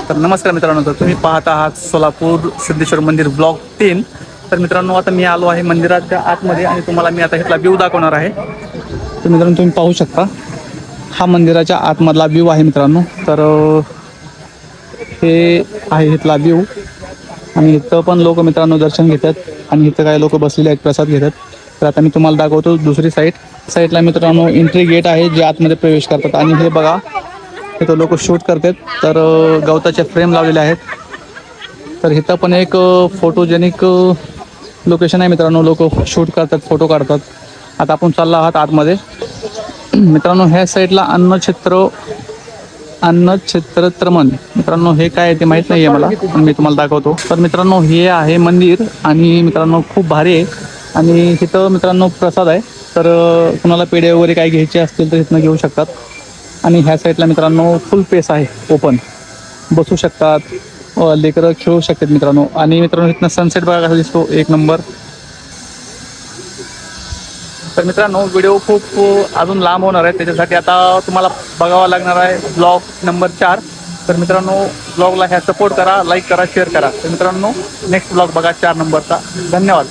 तर नमस्कार मित्रांनो, तर तुम्ही पाहत आहात सोलापूर सिद्धेश्वर मंदिर ब्लॉक 3. तर मित्रांनो, आता मी आलो आहे मंदिराच्या आतमध्ये आणि तुम्हाला मी आता इथला व्ह्यू दाखवणार आहे. तर मित्रांनो, तुम्ही पाहू शकता हा मंदिराच्या आतमधला व्ह्यू आहे मित्रांनो. तर हे आहे इथला व्ह्यू आणि इथं पण लोक मित्रांनो दर्शन घेतात आणि इथं काही लोक बसलेले आहेत, प्रसाद घेतात. तर आता मी तुम्हाला दाखवतो दुसरी साईडला मित्रांनो एंट्री गेट आहे जे आतमध्ये प्रवेश करतात. आणि हे बघा इथं लोक शूट करतात. तर गवताचे फ्रेम लावलेले आहेत. तर इथं पण एक फोटोजेनिक लोकेशन आहे मित्रांनो, लोक शूट करतात, फोटो काढतात. आता आपण चाललो आहात आतमध्ये. मित्रांनो, ह्या साईडला अन्नछत्रत्रमन मित्रांनो हे काय आहे ते माहीत नाही आहे मला, पण मी तुम्हाला दाखवतो. तर मित्रांनो, हे आहे मंदिर आणि मित्रांनो खूप भारी आहे. आणि इथं मित्रांनो प्रसाद आहे. तर कुणाला पेढे वगैरे काय घ्यायचे असतील तर इथनं घेऊ शकतात. आणि ह्या साईडला मित्रांनो फुल पेस आहे, ओपन बसू शकतात, लेकरं खेळू शकतात मित्रांनो. आणि मित्रांनो इथनं सनसेट बघा कसा दिसतो, एक नंबर. तर मित्रांनो, व्हिडिओ खूप अजून लांब होणार आहे, त्याच्यासाठी आता तुम्हाला बघावा लागणार आहे ब्लॉग नंबर 4. तर मित्रांनो, ब्लॉगला ह्या सपोर्ट करा, लाईक करा, शेअर करा. तर मित्रांनो, नेक्स्ट ब्लॉग बघा 4 नंबरचा. धन्यवाद.